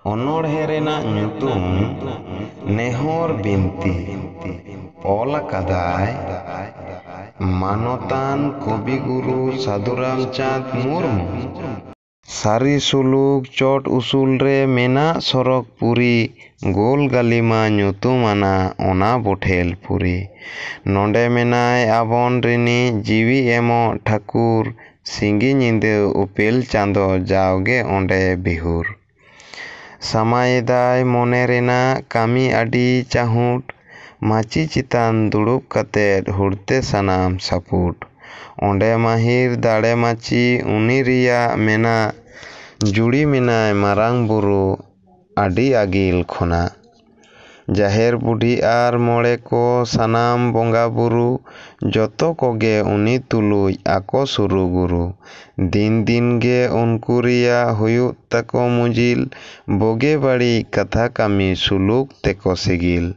ᱚᱱᱚᱬᱦᱮ ᱨᱮᱱᱟᱜ ᱧᱩᱛᱩᱢ ᱱᱮᱦᱚᱨ ᱵᱤᱱᱛᱤ ᱚᱞ ᱟᱠᱟᱫᱟᱭ ᱢᱟᱱᱚᱛᱟᱱ ᱠᱚᱵᱤᱜᱩᱨᱩ ᱥᱟᱹᱫᱷᱩ ᱨᱟᱢᱪᱟᱸᱫᱽ ᱢᱩᱨᱢᱩ᱾ ᱥᱟᱹᱨᱤ ᱥᱩᱞᱩᱠ ᱪᱚᱴ ᱩᱥᱩᱞ ᱨᱮ ᱢᱮᱱᱟᱜ ᱥᱚᱨᱚᱜᱽ ᱯᱩᱨᱤ ᱜᱳᱞ ᱜᱟᱹᱞᱤᱢᱟ ᱧᱩᱛᱩᱢᱟᱱᱟᱜ ᱚᱱᱟ ᱵᱚᱴᱷᱮᱞ ᱯᱩᱨᱤ᱾ ᱱᱚᱰᱮ ᱢᱮᱱᱟᱭ ᱟᱵᱚᱱ ᱨᱤᱱᱤᱡ ᱡᱤᱣᱤ ᱮᱢᱚᱜ ᱴᱷᱟᱹᱠᱩᱨ ᱥᱤᱸᱜᱤ ᱧᱤᱫᱟᱹ ᱩᱯᱮᱞ ᱪᱟᱸᱫᱚ ᱡᱟᱣᱜᱮ ᱚᱸᱰᱮ ᱵᱤᱦᱩᱨ᱾ ᱥᱟᱢᱟᱭᱮᱫᱟᱭ ᱢᱚᱱᱮ ᱨᱮᱱᱟᱜ ᱠᱟᱹᱢᱤ ᱟᱹᱰᱤ ᱪᱟᱹᱦᱩᱴ, ᱢᱟᱹᱪᱤ ᱪᱮᱛᱟᱱ ᱫᱩᱲᱩᱵ ᱠᱟᱛᱮᱫ ᱦᱩᱲᱛᱮ ᱥᱟᱱᱟᱢ ᱥᱟᱹᱯᱩᱴ᱾ ᱚᱸᱰᱮ ᱢᱟᱹᱦᱤᱨ ᱫᱟᱲᱮ ᱢᱟᱹᱪᱤ ᱩᱱᱤ ᱨᱮᱭᱟᱜ ᱢᱮᱱᱟᱜ ᱡᱩᱲᱤ ᱢᱮᱱᱟᱭ ᱢᱟᱨᱟᱝ ᱵᱩᱨᱩ ᱟᱹᱰᱤ ᱟᱹᱜᱤᱞ ᱠᱷᱚᱱᱟᱜ᱾ ᱡᱟᱦᱮᱨ ᱵᱩᱰᱷᱤ ᱟᱨ ᱢᱚᱬᱮ ᱠᱚ ᱥᱟᱱᱟᱢ ᱵᱚᱸᱜᱟ ᱵᱩᱨᱩ ᱡᱚᱛᱚ ᱠᱚᱜᱮ ᱩᱱᱤ ᱛᱩᱞᱩᱡ ᱟᱠᱚ ᱥᱩᱨᱩ ᱜᱩᱨᱩ᱾ ᱫᱤᱱ ᱫᱤᱱᱜᱮ ᱩᱱᱠᱩ ᱨᱮᱭᱟগ ᱦᱩᱭᱩᱜ ᱛᱟᱠᱚ ᱢᱩᱡᱤᱞ, ᱵᱳᱜᱮ ᱵᱟᱹᱲᱤᱡ ᱠᱟᱛᱷᱟ ᱠᱟᱹᱢᱤ ᱥᱩᱞᱩᱠ ᱛᱮᱠᱚ ᱥᱤᱜᱤᱞ᱾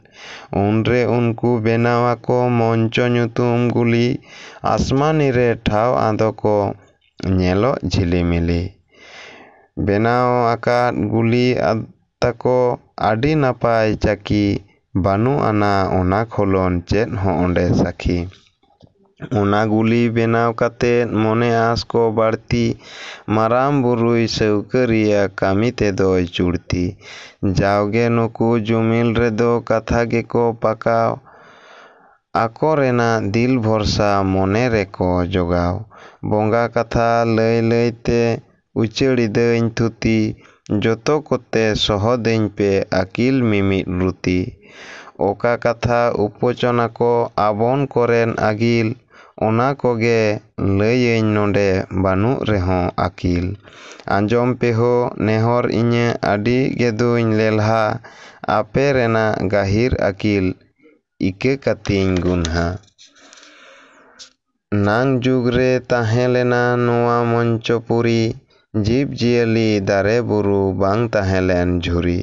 ᱩᱱᱨᱮ ᱩᱱᱠᱩ ᱵᱮᱱᱟᱣ ᱟᱠᱚ ᱢᱚᱧᱪᱚ ᱧᱩᱛᱩᱢ ᱜᱩᱞᱤ, ᱟᱥᱢᱟᱱᱤ ᱨᱮ ᱴᱷᱟᱶ ᱟᱫᱚ ᱠᱚ ᱧᱮᱞᱚᱜ ᱡᱷᱤᱞᱤᱢᱤᱞᱤ᱾ ᱵᱮᱱᱟᱣ ᱟᱠᱟᱫ ᱜᱩᱞᱤ ᱛᱟᱠᱚ ᱟᱹᱰᱤ ᱱᱟᱯᱟᱭ ᱪᱟᱹᱠᱤ, ᱵᱟᱹᱱᱩᱜ ᱟᱱᱟ ᱚᱱᱟ ᱠᱷᱚᱞᱚᱱ ᱪᱮᱫ ᱦᱚᱸ ᱚᱸᱰᱮ ᱥᱟᱹᱠᱷᱤ᱾ ᱚᱱᱟ ᱜᱩᱞᱤ ᱵᱮᱱᱟᱣ ᱠᱟᱛᱮᱫ ᱢᱚᱱᱮ ᱟᱸᱥ ᱠᱚ ᱵᱟᱹᱲᱛᱤ, ᱢᱟᱨᱟᱝ ᱵᱩᱨᱩᱭ ᱥᱟᱹᱣᱠᱟᱹ ᱨᱮᱭᱟᱜ ᱠᱟᱹᱢᱤ ᱛᱮᱫᱚᱭ ᱪᱩᱲᱛᱤ᱾ ᱡᱟᱣᱜᱮ ᱱᱩᱠᱩ ᱡᱩᱢᱤᱞ ᱨᱮᱫᱚ ᱠᱟᱛᱷᱟ ᱜᱮᱠᱚ ᱯᱟᱠᱟᱣ, ᱟᱠᱚ ᱨᱮᱱᱟᱜ ᱫᱤᱞ ᱵᱷᱚᱨᱥᱟ ᱢᱚᱱᱮ ᱨᱮᱠᱚ ᱡᱚᱜᱟᱣ᱾ ᱵᱚᱸᱜᱟ ᱠᱟᱛᱷᱟ ᱞᱟᱹᱭ ᱞᱟᱹᱭᱛᱮ ᱩᱪᱟᱹᱲᱤᱫᱟᱹᱧ ᱛᱷᱩᱛᱤ, ᱡᱚᱛᱚ ᱠᱚᱛᱮ ᱥᱚᱦᱚᱫᱟᱹᱧ ᱯᱮ ᱟᱹᱠᱤᱞ ᱢᱤᱢᱤᱫ ᱨᱩᱛᱤ᱾ ᱚᱠᱟ ᱠᱟᱛᱷᱟ ᱩᱯᱚᱪᱚᱱᱟᱠᱚ ᱟᱵᱚᱱ ᱠᱚᱨᱮᱱ ᱟᱹᱜᱤᱞ, ᱚᱱᱟ ᱠᱚᱜᱮ ᱞᱟᱹᱭᱟᱹᱧ ᱱᱚᱰᱮ ᱵᱟᱹᱱᱩᱜ ᱨᱮᱦᱚᱸ ᱟᱹᱠᱤᱞ᱾ ᱟᱸᱡᱚᱢ ᱯᱮᱦᱚ ᱱᱮᱦᱚᱨ ᱤᱧᱟᱹᱜ ᱟᱹᱰᱤ ᱜᱮᱫᱩᱧ ᱞᱮᱞᱦᱟ, ᱟᱯᱮ ᱨᱮᱱᱟᱜ ᱜᱟᱹᱦᱤᱨ ᱟᱹᱠᱤᱞ ᱤᱠᱟᱹ ᱠᱟᱛᱤᱧ ᱜᱩᱱᱦᱟ᱾ ᱱᱟᱝ ᱡᱩᱜᱽ ᱨᱮ ᱛᱟᱦᱮᱸ ᱞᱮᱱᱟ ᱱᱚᱣᱟ ᱢᱚᱧᱪᱚ ᱯᱩᱨᱤ, ᱡᱤᱵᱽ ᱡᱤᱭᱟᱹᱞᱤ ᱫᱟᱨᱮ ᱵᱩᱨᱩ ᱵᱟᱝ ᱛᱟᱦᱮᱸ ᱞᱮᱱ ᱡᱷᱩᱨᱤ᱾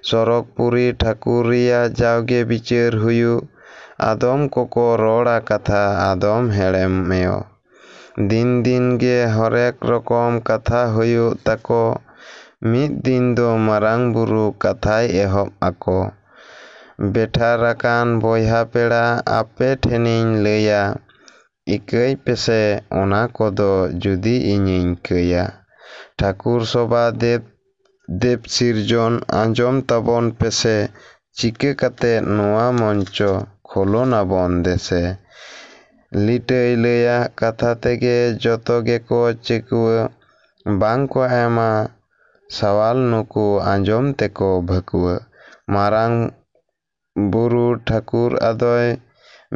ᱥᱚᱨᱚᱜᱽ ᱯᱩᱨᱤ ᱴᱷᱟᱹᱠᱩᱨ ᱨᱮᱭᱟᱜ ᱡᱟᱣᱜᱮ ᱵᱤᱪᱟᱹᱨ ᱦᱩᱭᱩᱜ, ᱟᱫᱚᱢ ᱠᱚᱠᱚ ᱨᱚᱲᱟ ᱠᱟᱛᱷᱟ ᱟᱫᱚᱢ ᱦᱮᱲᱮᱢᱮᱭᱚ᱾ ᱫᱤᱱ ᱫᱤᱱ ᱜᱮ ᱦᱚᱨᱮᱠ ᱨᱚᱠᱚᱢ ᱠᱟᱛᱷᱟ ᱦᱩᱭᱩᱜ ᱛᱟᱠᱚ, ᱢᱤᱫ ᱫᱤᱱ ᱫᱚ ᱢᱟᱨᱟᱝ ᱵᱩᱨᱩ ᱠᱟᱛᱷᱟᱭ ᱮᱦᱚᱵ ᱟᱠᱚ᱾ ᱵᱮᱴᱷᱟᱨ ᱟᱠᱟᱱ ᱵᱚᱭᱦᱟ ᱯᱮᱲᱟ ᱟᱯᱮ ᱴᱷᱮᱱᱤᱧ ᱞᱟᱹᱭᱟ, ᱤᱠᱟᱹᱭ ᱯᱮᱥᱮ ᱚᱱᱟ ᱠᱚᱫᱚ ᱡᱩᱫᱤ ᱤᱧᱤᱧ ᱠᱟᱹᱭᱟ᱾ ᱴᱷᱟᱹᱠᱩᱨ ᱥᱚᱵᱷᱟ ᱫᱮᱵ ᱥᱤᱨᱡᱚᱱ ᱟᱸᱡᱚᱢ ᱛᱟᱵᱚᱱ ᱯᱮᱥᱮ, ᱪᱤᱠᱟᱹ ᱠᱟᱛᱮᱫ ᱱᱚᱣᱟ ᱢᱚᱧᱪᱚ ᱠᱷᱚᱞᱚᱱᱟᱵᱚᱱ ᱫᱮᱥᱮ᱾ ᱞᱤᱴᱟᱹᱭ ᱞᱟᱹᱭᱟᱜ ᱠᱟᱛᱷᱟ ᱛᱮᱜᱮ ᱡᱚᱛᱚ ᱜᱮᱠᱚ ᱪᱮᱠᱩᱣᱟᱹ, ᱵᱟᱝ ᱠᱚ ᱮᱢᱟ ᱥᱟᱣᱟᱞ ᱱᱩᱠᱩ ᱟᱸᱡᱚᱢ ᱛᱮᱠᱚ ᱵᱷᱟᱹᱠᱩᱣᱟᱹ᱾ ᱢᱟᱨᱟᱝ ᱵᱩᱨᱩ ᱴᱷᱟᱹᱠᱩᱨ ᱟᱫᱚᱭ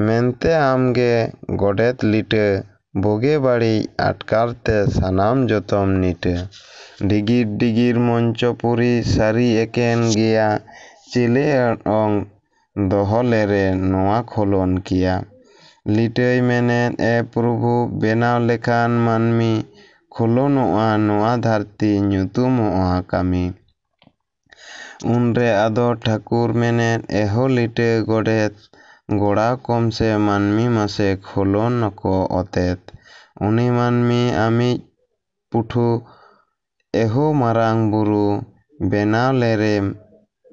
ᱢᱮᱱᱛᱮ ᱟᱢᱜᱮ ᱜᱚᱰᱮᱛ ᱞᱤᱴᱟᱹ, ᱵᱳᱜᱮ ᱵᱟᱹᱲᱤᱡ ᱟᱴᱠᱟᱨᱛᱮ ᱥᱟᱱᱟᱢ ᱡᱚᱛᱚᱢ ᱱᱤᱴᱟᱹ᱾ ᱰᱤᱜᱤᱨ ᱰᱤᱜᱤᱨ ᱢᱚᱧᱪᱚ ᱯᱩᱨᱤ ᱥᱟᱹᱨᱤ ᱮᱠᱮᱱ ᱜᱮᱭᱟ, ᱪᱮᱞᱮ ᱚᱝ ᱫᱚᱦᱚ ᱞᱮᱨᱮ ᱱᱚᱣᱟ ᱠᱷᱚᱞᱚᱱ ᱠᱮᱭᱟ᱾ ᱞᱤᱴᱟᱹᱭ ᱢᱮᱱᱮᱫ ᱮ ᱯᱨᱚᱵᱷᱩ ᱵᱮᱱᱟᱣ ᱞᱮᱠᱷᱟᱱ ᱢᱟᱹᱱᱢᱤ, ᱠᱷᱚᱞᱚᱱᱚᱜᱼᱟ ᱱᱚᱣᱟ ᱫᱷᱟᱹᱨᱛᱤ ᱧᱩᱛᱩᱢᱚᱜᱼᱟ ᱠᱟᱹᱢᱤ᱾ ᱩᱱᱨᱮ ᱟᱫᱚ ᱴᱷᱟᱹᱠᱩᱨ ᱢᱮᱱᱮᱫ ᱮᱦᱳ ᱞᱤᱴᱟᱹ ᱜᱚᱰᱮᱛ, ᱜᱚᱲᱟᱣ ᱠᱚᱢ ᱥᱮ ᱢᱟᱹᱱᱢᱤ ᱢᱟᱥᱮ ᱠᱷᱚᱞᱚᱱᱟᱠᱚ ᱚᱛᱮᱛ᱾ ᱩᱱᱤ ᱢᱟᱹᱱᱢᱤ ᱟᱢᱤᱡ ᱯᱩᱴᱷᱩ ᱮᱦᱳ ᱢᱟᱨᱟᱝ ᱵᱩᱨᱩ, ᱵᱮᱱᱟᱣ ᱞᱮᱨᱮ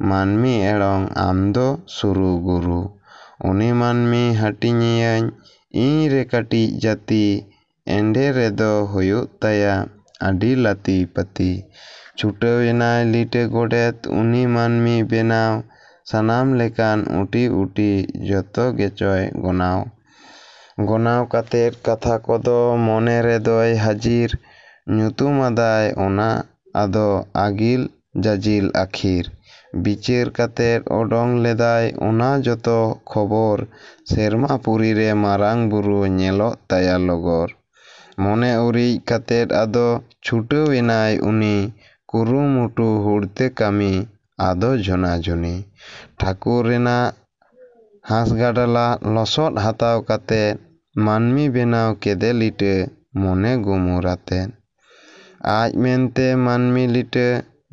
ᱢᱟᱹᱱᱢᱤ ᱮᱲᱚᱝ ᱟᱢᱫᱚ ᱥᱩᱨᱩ ᱜᱩᱨᱩ᱾ ᱩᱱᱤ ᱢᱟᱹᱱᱢᱤ ᱦᱟᱹᱴᱤᱧᱮᱭᱟᱹᱧ ᱤᱧᱨᱮ ᱠᱟᱹᱴᱤᱡ ᱡᱟᱹᱛᱤ, ᱮᱸᱰᱮ ᱨᱮᱫᱚ ᱦᱩᱭᱩᱜ ᱛᱟᱭᱟ ᱟᱹᱰᱤ ᱞᱟᱹᱛᱤ ᱯᱟᱹᱛᱤ᱾ ᱪᱷᱩᱴᱟᱹᱣ ᱮᱱᱟᱭ ᱞᱤᱴᱟᱹ ᱜᱚᱰᱮᱛ ᱩᱱᱤ ᱢᱟᱹᱱᱢᱤ ᱵᱮᱱᱟᱣ, ᱥᱟᱱᱟᱢ ᱞᱮᱠᱟᱱ ᱩᱴᱤ ᱩᱴᱤ ᱡᱚᱛᱚ ᱜᱮᱪᱚᱭ ᱜᱚᱱᱟᱣ᱾ ᱜᱚᱱᱟᱣ ᱠᱟᱛᱮᱫ ᱠᱟᱛᱷᱟ ᱠᱚᱫᱚ ᱢᱚᱱᱮ ᱨᱮᱫᱚᱭ ᱦᱟᱹᱡᱤᱨ, ᱧᱩᱛᱩᱢᱟᱫᱟᱭ ᱚᱱᱟ ᱟᱫᱚ ᱟᱹᱜᱤᱞ ᱡᱟᱹᱡᱤᱞ ᱟᱹᱠᱷᱤᱨ᱾ ᱵᱤᱪᱟᱹᱨ ᱠᱟᱛᱮᱫ ᱚᱰᱚᱝ ᱞᱮᱫᱟᱭ ᱚᱱᱟ ᱡᱚᱛᱚ ᱠᱷᱚᱵᱚᱨ, ᱥᱮᱨᱢᱟ ᱯᱩᱨᱤ ᱨᱮ ᱢᱟᱨᱟᱝ ᱵᱩᱨᱩ ᱧᱮᱞᱚᱜ ᱛᱟᱭᱟ ᱞᱚᱜᱚᱨ᱾ ᱢᱚᱱᱮ ᱩᱨᱤᱡ ᱠᱟᱛᱮᱫ ᱟᱫᱚ ᱪᱷᱩᱴᱟᱹᱣ ᱮᱱᱟᱭ ᱩᱱᱤ, ᱠᱩᱨᱩᱢᱩᱴᱩ ᱦᱩᱲᱛᱮ ᱠᱟᱹᱢᱤ ᱟᱫᱚ ᱡᱷᱚᱱᱟ ᱡᱷᱚᱱᱤ᱾ ᱴᱷᱟᱹᱠᱩᱨ ᱨᱮᱱᱟᱜ ᱦᱟᱸᱥᱜᱟᱰᱞᱟ ᱞᱚᱥᱚᱫ ᱦᱟᱛᱟᱣ ᱠᱟᱛᱮᱫ, ᱢᱟᱹᱱᱢᱤ ᱵᱮᱱᱟᱣ ᱠᱮᱫᱮ ᱞᱤᱴᱟᱹ ᱢᱚᱱᱮ ᱜᱩᱢᱩᱨ ᱟᱛᱮᱫ᱾ ᱟᱡ ᱢᱮᱱᱛᱮ ᱢᱟᱹᱱᱢᱤ ᱞᱤᱴᱟᱹ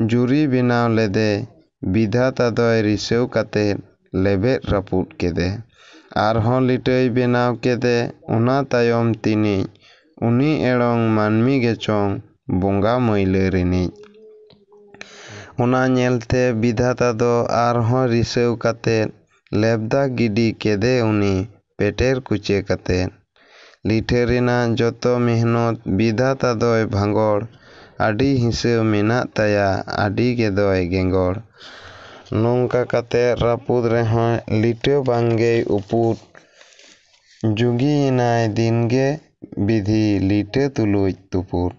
ᱡᱩᱨᱤ ᱵᱮᱱᱟᱣ ᱞᱮᱫᱮ, ᱵᱤᱫᱷᱟᱛᱟ ᱫᱚᱭ ᱨᱤᱥᱟᱹᱣ ᱠᱟᱛᱮᱫ ᱞᱮᱵᱮᱫ ᱨᱟᱹᱯᱩᱫ ᱠᱮᱫᱮ᱾ ᱟᱨᱦᱚᱸ ᱞᱤᱴᱟᱹᱭ ᱵᱮᱱᱟᱣ ᱠᱮᱫᱮ ᱚᱱᱟ ᱛᱟᱭᱚᱢ ᱛᱤᱱᱤᱡ, ᱩᱱᱤ ᱮᱲᱚᱝ ᱢᱟᱹᱱᱢᱤ ᱜᱮᱪᱚᱝ ᱵᱚᱸᱜᱟ ᱢᱟᱹᱭᱞᱟᱹ ᱨᱤᱱᱤᱡ᱾ ᱚᱱᱟ ᱧᱮᱞᱛᱮ ᱵᱤᱫᱷᱟᱛᱟ ᱫᱚ ᱟᱨᱦᱚᱸ ᱨᱤᱥᱟᱹᱣ ᱠᱟᱛᱮᱫ ᱞᱮᱵᱫᱟ ᱜᱤᱰᱤ ᱠᱮᱫᱮ ᱩᱱᱤ ᱯᱮᱴᱮᱨ ᱠᱩᱪᱟᱹ ᱠᱟᱛᱮᱫ᱾ ᱞᱤᱴᱷᱟᱹ ᱨᱮᱱᱟᱜ ᱡᱚᱛᱚ ᱢᱮᱦᱱᱚᱛ ᱵᱤᱫᱷᱟᱛᱟ ᱫᱚᱭ ᱵᱷᱟᱸᱜᱚᱲ, ᱟᱹᱰᱤ ᱦᱤᱸᱥᱟᱹ ᱢᱮᱱᱟᱜ ᱛᱟᱭᱟ ᱟᱹᱰᱤ ᱜᱮᱫᱚᱭ ᱜᱮᱸᱜᱚᱲ᱾ ᱱᱚᱝᱠᱟ ᱠᱟᱛᱮᱫ ᱨᱟᱹᱯᱩᱫ ᱨᱮᱦᱚᱸ ᱞᱤᱴᱟᱹ ᱵᱟᱝᱜᱮᱭ ᱩᱯᱩᱫ, ᱡᱩᱜᱤᱭᱮᱱᱟᱭ ᱫᱤᱱᱜᱮ ᱵᱤᱫᱷᱤ ᱞᱤᱴᱟᱹ ᱛᱩᱞᱩᱡ ᱛᱩᱯᱩᱫ᱾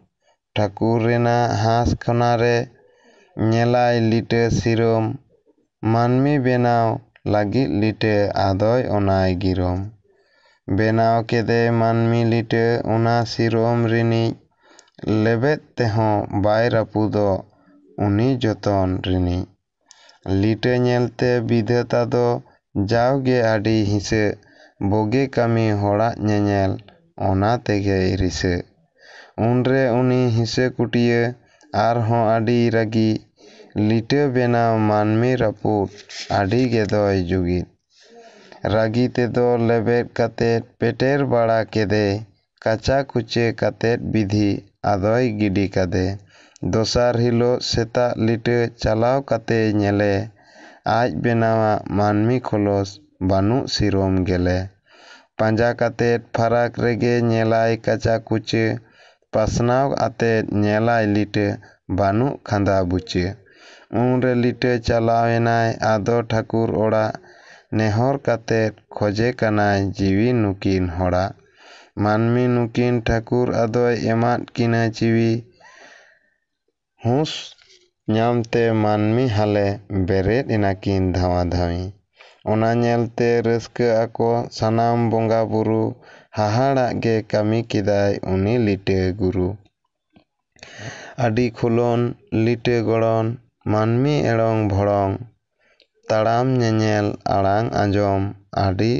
ᱴᱷᱟᱹᱠᱩᱨ ᱨᱮᱱᱟᱜ ᱦᱟᱸᱥ ᱠᱷᱚᱱᱟᱨᱮ ᱧᱮᱞᱟᱭ ᱞᱤᱴᱟᱹ ᱥᱤᱨᱚᱢ, ᱢᱟᱹᱱᱢᱤ ᱵᱮᱱᱟᱣ ᱞᱟᱹᱜᱤᱫ ᱞᱤᱴᱟᱹ ᱟᱫᱚᱭ ᱚᱱᱟᱭ ᱜᱤᱨᱚᱢ᱾ ᱵᱮᱱᱟᱣ ᱠᱮᱫᱮ ᱢᱟᱹᱱᱢᱤ ᱞᱤᱴᱟᱹ ᱚᱱᱟ ᱥᱤᱨᱚᱢ ᱨᱤᱱᱤᱡ, ᱞᱮᱵᱮᱫ ᱛᱮᱦᱚᱸ ᱵᱟᱭ ᱨᱟᱹᱯᱩᱫᱚᱜ ᱩᱱᱤ ᱡᱚᱛᱚᱱ ᱨᱤᱱᱤᱡ᱾ ᱞᱤᱴᱟᱹ ᱧᱮᱞᱛᱮ ᱵᱤᱫᱷᱟᱛᱟ ᱫᱚ ᱡᱟᱣᱜᱮ ᱟᱹᱰᱤ ᱦᱤᱸᱥᱟᱹᱜ, ᱵᱳᱜᱮ ᱠᱟᱹᱢᱤ ᱦᱚᱲᱟᱜ ᱧᱮᱧᱮᱞ ᱚᱱᱟ ᱛᱮᱜᱮᱭ ᱨᱤᱥᱟᱹᱜ᱾ ᱩᱱᱨᱮ ᱩᱱᱤ ᱦᱤᱸᱥᱟᱹ ᱠᱩᱴᱤᱭᱟᱹ ᱟᱨᱦᱚᱸ ᱟᱹᱰᱤ ᱨᱟᱹᱜᱤ, ᱞᱤᱴᱟᱹ ᱵᱮᱱᱟᱣ ᱢᱟᱹᱱᱢᱤ ᱨᱟᱹᱯᱩᱫ ᱟᱹᱰᱤ ᱜᱮᱫᱚᱭ ᱡᱩᱜᱤᱫ᱾ ᱨᱟᱹᱜᱤ ᱛᱮᱫᱚ ᱞᱮᱵᱮᱫ ᱠᱟᱛᱮᱫ ᱯᱮᱴᱮᱨ ᱵᱟᱲᱟ ᱠᱮᱫᱮ, ᱠᱟᱪᱟ ᱠᱩᱪᱟᱹ ᱠᱟᱛᱮᱫ ᱵᱤᱫᱷᱤ ᱟᱫᱚᱭ ᱜᱤᱰᱤ ᱠᱟᱫᱮ᱾ ᱫᱚᱥᱟᱨ ᱦᱤᱞᱳᱜ ᱥᱮᱛᱟᱜ ᱞᱤᱴᱟᱹ ᱪᱟᱞᱟᱣ ᱠᱟᱛᱮᱭ ᱧᱮᱞᱮ, ᱟᱡ ᱵᱮᱱᱟᱣᱟᱜ ᱢᱟᱹᱱᱢᱤ ᱠᱷᱚᱞᱚᱥ ᱵᱟᱹᱱᱩᱜ ᱥᱤᱨᱚᱢ ᱜᱮᱞᱮ᱾ ᱯᱟᱸᱡᱟ ᱠᱟᱛᱮᱫ ᱯᱷᱟᱨᱟᱠ ᱨᱮᱜᱮ ᱧᱮᱞᱟᱭ ᱠᱟᱪᱟ ᱠᱩᱪᱟᱹ, ᱯᱟᱥᱱᱟᱣ ᱟᱛᱮᱫ ᱧᱮᱞᱟᱭ ᱞᱤᱴᱟᱹ ᱵᱟᱹᱱᱩᱜ ᱠᱷᱟᱸᱫᱟ ᱵᱩᱪᱟᱹ᱾ ᱩᱱᱨᱮ ᱞᱤᱴᱟᱹ ᱪᱟᱞᱟᱣᱮᱱᱟᱭ ᱟᱫᱚ ᱴᱷᱟᱹᱠᱩᱨ ᱚᱲᱟᱜ, ᱱᱮᱦᱚᱨ ᱠᱟᱛᱮᱫ ᱠᱷᱚᱡᱮ ᱠᱟᱱᱟᱭ ᱡᱤᱣᱤ ᱱᱩᱠᱤᱱ ᱦᱚᱲᱟᱜ᱾ ᱢᱟᱹᱱᱢᱤ ᱱᱩᱠᱤᱱ ᱴᱷᱟᱹᱠᱩᱨ ᱟᱫᱚᱭ ᱮᱢᱟᱫ ᱠᱤᱱᱟᱹ ᱡᱤᱣᱤ, ᱦᱩᱸᱥ ᱧᱟᱢᱛᱮ ᱢᱟᱹᱱᱢᱤ ᱦᱟᱞᱮ ᱵᱮᱨᱮᱫ ᱮᱱᱟᱠᱤᱱ ᱫᱷᱟᱶᱟ ᱫᱷᱟᱹᱣᱤ᱾ ᱚᱱᱟ ᱧᱮᱞᱛᱮ ᱨᱟᱹᱥᱠᱟᱹᱜ ᱟᱠᱚ ᱥᱟᱱᱟᱢ ᱵᱚᱸᱜᱟ ᱵᱩᱨᱩ, ᱦᱟᱦᱟᱲᱟᱜ ᱜᱮ ᱠᱟᱹᱢᱤ ᱠᱮᱫᱟᱭ ᱩᱱᱤ ᱞᱤᱴᱟᱹ ᱜᱩᱨᱩ᱾ ᱟᱹᱰᱤ ᱠᱷᱩᱞᱚᱱ ᱞᱤᱴᱟᱹ ᱜᱚᱲᱚᱱ, ᱢᱟᱹᱱᱢᱤ ᱮᱲᱚᱝ ᱵᱷᱚᱲᱚᱝ, ᱛᱟᱲᱟᱢ ᱧᱮᱧᱮᱞ ᱟᱲᱟᱝ ᱟᱸᱡᱚᱢ ᱟᱹᱰᱤ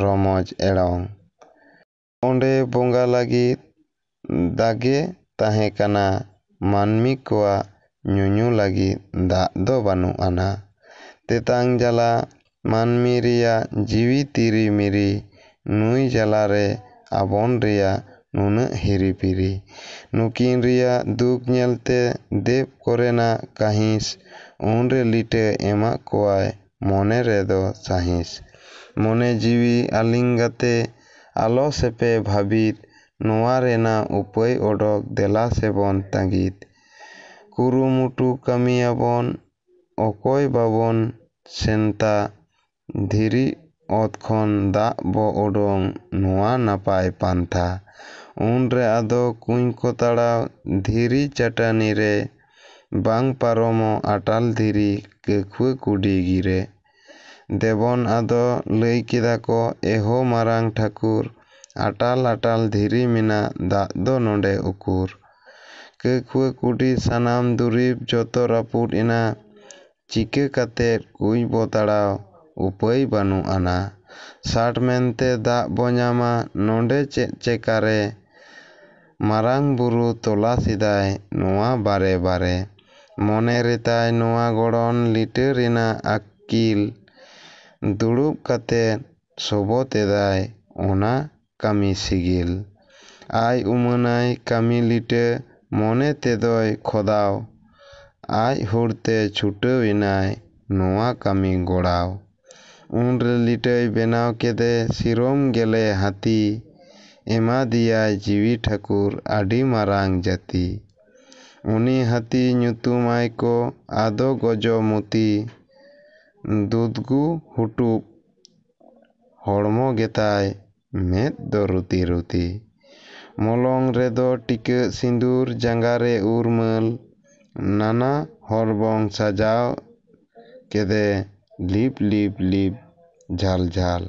ᱨᱚᱢᱚᱡᱽ ᱮᱲᱚᱝ᱾ ᱚᱸᱰᱮ ᱵᱚᱸᱜᱟ ᱞᱟᱹᱜᱤᱫ ᱫᱟᱜᱮ ᱛᱟᱦᱮᱸ ᱠᱟᱱᱟ, ᱢᱟᱹᱱᱢᱤ ᱠᱚᱣᱟᱜ ᱧᱩᱧᱩ ᱞᱟᱹᱜᱤᱫ ᱫᱟᱜ ᱫᱚ ᱵᱟᱹᱱᱩᱜ ᱟᱱᱟ᱾ ᱛᱮᱛᱟᱝ ᱡᱟᱞᱟ ᱢᱟᱹᱱᱢᱤ ᱨᱮᱭᱟᱜ ᱡᱤᱣᱤ ᱛᱤᱨᱤ ᱢᱤᱨᱤ, ᱱᱩᱭ ᱡᱟᱞᱟᱨᱮ ᱟᱵᱚᱱ ᱨᱮᱭᱟᱜ ᱱᱩᱱᱟᱹᱜ ᱦᱤᱨᱤ ᱯᱤᱨᱤ᱾ ᱱᱩᱠᱤᱱ ᱨᱮᱭᱟᱜ ᱫᱩᱠ ᱧᱮᱞᱛᱮ ᱫᱮᱵ ᱠᱚᱨᱮᱱᱟᱜ ᱠᱟᱺᱦᱤᱥ, ᱩᱱᱨᱮ ᱞᱤᱴᱟᱹ ᱮᱢᱟᱜ ᱠᱚᱣᱟᱭ ᱢᱚᱱᱮ ᱨᱮᱫᱚ ᱥᱟᱺᱦᱤᱥ᱾ ᱢᱚᱱᱮ ᱡᱤᱣᱤ ᱟᱹᱞᱤᱝᱜᱟᱛᱮ ᱟᱞᱚ ᱥᱮᱯᱮ ᱵᱷᱟᱹᱵᱤᱛ, ᱱᱚᱣᱟ ᱨᱮᱱᱟᱜ ᱩᱯᱟᱹᱭ ᱚᱰᱚᱠ ᱫᱮᱞᱟ ᱥᱮᱵᱚᱱ ᱛᱟᱺᱜᱤᱛ᱾ ᱠᱩᱨᱩᱢᱩᱴᱩ ᱠᱟᱹᱢᱤᱭᱟᱵᱚᱱ ᱚᱠᱚᱭ ᱵᱟᱵᱚᱱ ᱥᱮᱱᱛᱟ, ᱫᱷᱤᱨᱤ ᱚᱛ ᱠᱷᱚᱱ ᱫᱟᱜ ᱵᱚ ᱚᱰᱚᱝ ᱱᱚᱣᱟ ᱱᱟᱯᱟᱭ ᱯᱟᱱᱛᱷᱟ᱾ ᱩᱱᱨᱮ ᱟᱫᱚ ᱠᱩᱧ ᱠᱚ ᱛᱟᱲᱟᱣ ᱫᱷᱤᱨᱤ ᱪᱟᱹᱴᱟᱹᱱᱤ ᱨᱮ, ᱵᱟᱝ ᱯᱟᱨᱚᱢᱚᱜ ᱟᱴᱟᱞ ᱫᱷᱤᱨᱤ ᱠᱟᱹᱠᱷᱩᱣᱟᱹ ᱠᱩᱰᱤ ᱜᱤᱨᱮ᱾ ᱫᱮᱵᱚᱱ ᱟᱫᱚ ᱞᱟᱹᱭ ᱠᱮᱫᱟ ko ᱮᱦᱳ ᱢᱟᱨᱟᱝ ᱴᱷᱟᱹᱠᱩᱨ, ᱟᱴᱟᱞ ᱟᱴᱟᱞ ᱫᱷᱤᱨᱤ ᱢᱮᱱᱟᱜ ᱫᱟᱜ ᱫᱚ ᱱᱚᱰᱮ ᱩᱠᱩᱨ? ᱠᱟᱹᱠᱷᱩᱣᱟᱹ ᱠᱩᱰᱤ ᱥᱟᱱᱟᱢ ᱫᱩᱨᱤᱵ ᱡᱚᱛᱚ ᱨᱟᱹᱯᱩᱫ ᱮᱱᱟ, ᱪᱤᱠᱟᱹ ᱠᱟᱛᱮᱫ ᱠᱩᱧ ᱵᱚ ᱛᱟᱲᱟᱣ ᱩᱯᱟᱹᱭ ᱵᱟᱹᱱᱩᱜ ᱟᱱᱟ᱾ ᱥᱟᱴ ᱢᱮᱱᱛᱮ ᱫᱟᱜ ᱵᱚ ᱧᱟᱢᱟ ᱱᱚᱰᱮ ᱪᱮᱫ ᱪᱮᱠᱟᱨᱮ? ᱢᱟᱨᱟᱝ ᱵᱩᱨᱩ ᱛᱚᱞᱟᱥ ᱮᱫᱟᱭ ᱱᱚᱣᱟ ᱵᱟᱨᱮ ᱵᱟᱨᱮ᱾ ᱢᱚᱱᱮ ᱨᱮᱛᱟᱭ ᱱᱚᱣᱟ ᱜᱚᱲᱚᱱ ᱞᱤᱴᱟᱹ ᱨᱮᱱᱟᱜ ᱟᱹᱠᱤᱞ, ᱫᱩᱲᱩᱵ ᱠᱟᱛᱮᱫ ᱥᱚᱵᱚᱛ ᱮᱫᱟᱭ ᱚᱱᱟ ᱠᱟᱹᱢᱤ ᱥᱤᱜᱤᱞ᱾ ᱟᱭ ᱩᱢᱟᱹᱱᱟᱭ ᱠᱟᱹᱢᱤ ᱞᱤᱴᱟᱹ ᱢᱚᱱᱮ ᱛᱮᱫᱚᱭ ᱠᱷᱚᱫᱟᱣ, ᱟᱡ ᱦᱩᱲᱛᱮ ᱪᱷᱩᱴᱟᱹᱣ ᱮᱱᱟᱭ ᱱᱚᱣᱟ ᱠᱟᱹᱢᱤ ᱜᱚᱲᱟᱣ᱾ ᱩᱱᱨᱮ ᱞᱤᱴᱟᱹᱭ ᱵᱮᱱᱟᱣ ᱠᱮᱫᱮ ᱥᱤᱨᱚᱢ ᱜᱮᱞᱮ ᱦᱟᱹᱛᱤ, ᱮᱢᱟᱫᱮᱭᱟᱭ ᱡᱤᱣᱤ ᱴᱷᱟᱹᱠᱩᱨ ᱟᱹᱰᱤ ᱢᱟᱨᱟᱝ ᱡᱟᱹᱛᱤ᱾ ᱩᱱᱤ ᱦᱟᱹᱛᱤ ᱧᱩᱛᱩᱢᱟᱭ ᱠᱚ ᱟᱫᱚ ᱜᱚᱡᱚᱢᱚᱛᱤ, ᱫᱩᱫᱽᱜᱩ ᱦᱩᱴᱩᱵ ᱦᱚᱲᱢᱚ ᱜᱮᱛᱟᱭ ᱢᱮᱫ ᱫᱚ ᱨᱩᱛᱤ ᱨᱩᱛᱤ᱾ ᱢᱚᱞᱚᱝ ᱨᱮᱫᱚ ᱴᱤᱠᱟᱹᱜ ᱥᱤᱸᱫᱩᱨ ᱡᱟᱸᱜᱟᱨᱮ ᱩᱨᱢᱟᱹᱞ, ᱱᱟᱱᱟ ᱦᱚᱨᱵᱚᱝ ᱥᱟᱡᱟᱣ ᱠᱮᱫᱮ ᱞᱤᱯ ᱞᱤᱯ ᱞᱤᱯ ᱡᱷᱟᱞ ᱡᱷᱟᱞ᱾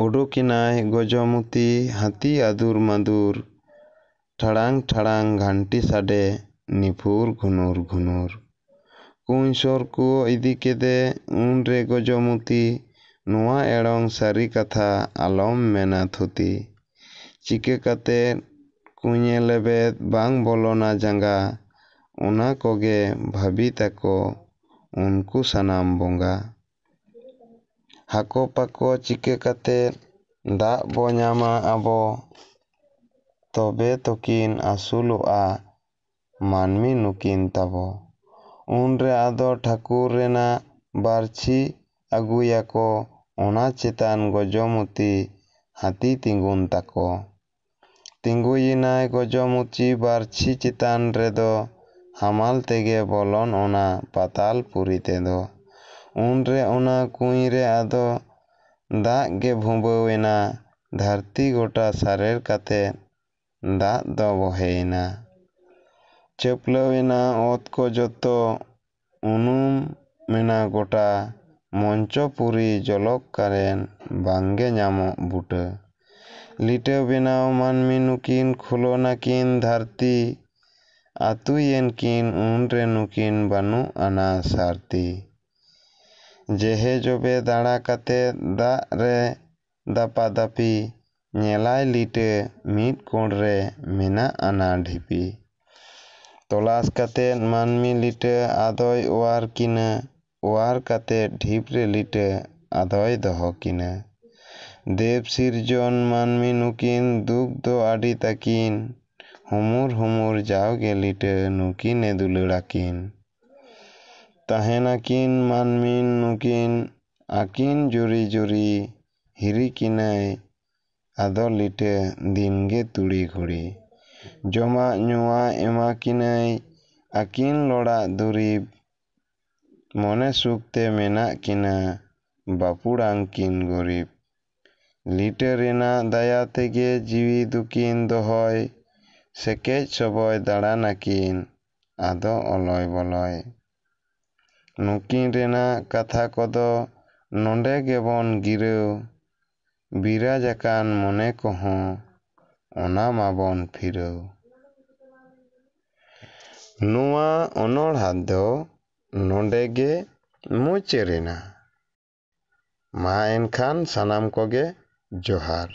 ᱩᱰᱩᱠᱮᱱᱟᱭ ᱜᱚᱡᱚᱢᱚᱛᱤ ᱦᱟᱹᱛᱤ ᱟᱹᱫᱩᱨ ᱢᱟᱹᱫᱩᱨ, ᱴᱷᱟᱲᱟᱝ ᱴᱷᱟᱲᱟᱝ ᱜᱷᱟᱱᱴᱤ ᱥᱟᱰᱮ ᱱᱤᱯᱷᱩᱨ ᱜᱷᱩᱱᱩᱨ ᱜᱷᱩᱱᱩᱨ᱾ ᱠᱩᱧ ᱥᱚᱨ ᱠᱚ ᱤᱫᱤ ᱠᱮᱫᱮ ᱩᱱᱨᱮ ᱜᱚᱡᱚᱢᱚᱛᱤ, ᱱᱚᱣᱟ ᱮᱲᱚᱝ ᱥᱟᱹᱨᱤ ᱠᱟᱛᱷᱟ ᱟᱞᱚᱢ ᱢᱮᱱᱟ ᱛᱷᱩᱛᱤ᱾ ᱪᱤᱠᱟᱹ ᱠᱟᱛᱮᱫ ᱠᱩᱧᱮ ᱞᱮᱵᱮᱫ ᱵᱟᱝ ᱵᱚᱞᱚᱱᱟ ᱡᱟᱸᱜᱟ, ᱚᱱᱟ ᱠᱚᱜᱮ ᱵᱷᱟᱹᱵᱤᱛᱟᱠᱚ ᱩᱱᱠᱩ ᱥᱟᱱᱟᱢ ᱵᱚᱸᱜᱟ᱾ ᱦᱟᱠᱚ ᱯᱟᱠᱚ ᱪᱤᱠᱟᱹ ᱠᱟᱛᱮᱫ ᱫᱟᱜ ᱵᱚ ᱧᱟᱢᱟ ᱟᱵᱚ, ᱛᱚᱵᱮ ᱛᱚᱠᱤᱱ ᱟᱹᱥᱩᱞᱚᱜᱼᱟ ᱢᱟᱹᱱᱢᱤ ᱱᱩᱠᱤᱱ ᱛᱟᱵᱚ᱾ ᱩᱱᱨᱮ ᱟᱫᱚ ᱴᱷᱟᱹᱠᱩᱨ ᱨᱮᱱᱟᱜ ᱵᱟᱹᱨᱪᱷᱤ ᱟᱹᱜᱩᱭᱟᱠᱚ, ᱚᱱᱟ ᱪᱮᱛᱟᱱ ᱜᱚᱡᱚᱢᱚᱛᱤ ᱦᱟᱹᱛᱤ ᱛᱤᱸᱜᱩᱱ ᱛᱟᱠᱚ᱾ ᱛᱤᱸᱜᱩᱭᱮᱱᱟᱭ ᱜᱚᱡᱚᱢᱚᱛᱤ ᱵᱟᱹᱨᱪᱷᱤ ᱪᱮᱛᱟᱱ ᱨᱮᱫᱚ, ᱦᱟᱢᱟᱞ ᱛᱮᱜᱮ ᱵᱚᱞᱚᱱ ᱚᱱᱟ ᱯᱟᱛᱟᱞ ᱯᱩᱨᱤ ᱛᱮᱫᱚ᱾ ᱩᱱᱨᱮ ᱚᱱᱟ ᱠᱩᱸᱧᱨᱮ ᱟᱫᱚ ᱫᱟᱜ ᱜᱮ ᱵᱷᱩᱸᱵᱟᱹᱣᱮᱱᱟ, ᱫᱷᱟᱹᱨᱛᱤ ᱜᱚᱴᱟ ᱥᱟᱨᱮᱲ ᱠᱟᱛᱮᱫ ᱫᱟᱜ ᱫᱚ ᱵᱚᱦᱮᱭᱮᱱᱟ᱾ ᱪᱟᱹᱯᱞᱟᱹᱣᱮᱱᱟ ᱚᱛ ᱠᱚ ᱡᱚᱛᱚ, ᱩᱱᱩᱢᱮᱱᱟ ᱜᱚᱴᱟ, ᱢᱚᱧᱪᱚᱯᱩᱨᱤ ᱡᱚᱞᱚᱜ ᱠᱟᱨᱮᱱ ᱵᱟᱝᱜᱮ ᱧᱟᱢᱚᱜ ᱵᱩᱴᱟᱹ᱾ ᱞᱤᱴᱟᱹ ᱵᱮᱱᱟᱣ ᱢᱟᱹᱱᱢᱤ ᱱᱩᱠᱤᱱ ᱠᱷᱩᱞᱟᱹᱱᱟᱠᱤᱱ ᱫᱷᱟᱹᱨᱛᱤ, ᱟᱹᱛᱩᱭᱮᱱᱠᱤᱱ ᱩᱱᱨᱮ ᱱᱩᱠᱤᱱ ᱵᱟᱹᱱᱩᱜ ᱟᱱᱟ ᱥᱟᱹᱨᱛᱤ᱾ ᱡᱮᱦᱮ ᱡᱚᱵᱮ ᱫᱟᱬᱟ ᱠᱟᱛᱮᱫ ᱫᱟᱜ ᱨᱮ ᱫᱟᱯᱟᱫᱟᱯᱤ, ᱧᱮᱞᱟᱭ ᱞᱤᱴᱟᱹ ᱢᱤᱫ ᱠᱚᱬᱨᱮ ᱢᱮᱱᱟᱜ ᱟᱱᱟ ᱰᱷᱤᱯᱤ᱾ ᱛᱚᱞᱟᱥ ᱠᱟᱛᱮᱫ ᱢᱟᱹᱱᱢᱤ ᱞᱤᱴᱟᱹ ᱟᱫᱚᱭ ᱚᱣᱟᱨ ᱠᱤᱱᱟᱹ, ᱚᱣᱟᱨ ᱠᱟᱛᱮᱫ ᱰᱷᱤᱯᱨᱮ ᱞᱤᱴᱟᱹ ᱟᱫᱚᱭ ᱫᱚᱦᱚ ᱠᱤᱱᱟᱹ᱾ ᱫᱮᱵ ᱥᱤᱨᱡᱚᱱ ᱢᱟᱹᱱᱢᱤ ᱱᱩᱠᱤᱱ ᱫᱩᱠ ᱫᱚ ᱟᱹᱰᱤ ᱛᱟᱹᱠᱤᱱ, ᱦᱩᱢᱩᱨ ᱦᱩᱢᱩᱨ ᱡᱟᱣᱜᱮ ᱞᱤᱴᱟᱹ ᱱᱩᱠᱤᱱᱮ ᱫᱩᱞᱟᱹᱲᱟᱠᱤᱱ᱾ ᱛᱟᱦᱮᱱᱟᱠᱤᱱ ᱢᱟᱹᱱᱢᱤ ᱱᱩᱠᱤᱱ ᱟᱹᱠᱤᱱ ᱡᱩᱨᱤ ᱡᱩᱨᱤ, ᱦᱤᱨᱤ ᱠᱤᱱᱟᱹᱭ ᱟᱫᱚ ᱞᱤᱴᱟᱹ ᱫᱤᱱᱜᱮ ᱛᱩᱲᱤ ᱜᱷᱩᱲᱤ᱾ ᱡᱚᱢᱟᱜ ᱧᱩᱣᱟᱜ ᱮᱢᱟᱠᱤᱱᱟᱹᱭ ᱟᱹᱠᱤᱱ ᱞᱚᱲᱟᱜ ᱫᱩᱨᱤᱵᱽ, ᱢᱚᱱᱮ ᱥᱩᱠᱛᱮ ᱢᱮᱱᱟᱜ ᱠᱤᱱᱟᱹ ᱵᱟᱹᱯᱩᱲᱟᱱᱠᱤᱱ ᱜᱚᱨᱤᱵᱽ᱾ ᱞᱤᱴᱟᱹ ᱨᱮᱱᱟᱜ ᱫᱟᱭᱟ ᱛᱮᱜᱮ ᱡᱤᱣᱤ ᱫᱚᱠᱤᱱ ᱫᱚᱦᱚᱭ, ᱥᱮᱠᱮᱡ ᱥᱚᱵᱚᱭ ᱫᱟᱬᱟᱱᱟᱠᱤᱱ ᱟᱫᱚ ᱚᱞᱚᱭ ᱵᱚᱞᱚᱭ᱾ ᱱᱩᱠᱤᱱ ᱨᱮᱱᱟᱜ ᱠᱟᱛᱷᱟ ᱠᱚᱫᱚ ᱱᱚᱰᱮ ᱜᱮᱵᱚᱱ ᱜᱤᱨᱟᱹᱣ, ᱵᱤᱨᱟᱡᱟᱠᱟᱱ ᱢᱚᱱᱮ ᱠᱚᱦᱚᱸ ᱚᱱᱟ ᱢᱟᱵᱚᱱ ᱯᱷᱤᱨᱟᱹᱣ᱾ ᱱᱚᱣᱟ ᱚᱱᱚᱬᱦᱟ ᱫᱚ ᱱᱚᱰᱮ ᱜᱮ ᱢᱩᱪᱟᱹᱫ ᱮᱱᱟ᱾ ᱢᱟ ᱮᱱᱠᱷᱟᱱ ᱥᱟᱱᱟᱢ ᱠᱚᱜᱮ ᱡᱚᱦᱟᱨ᱾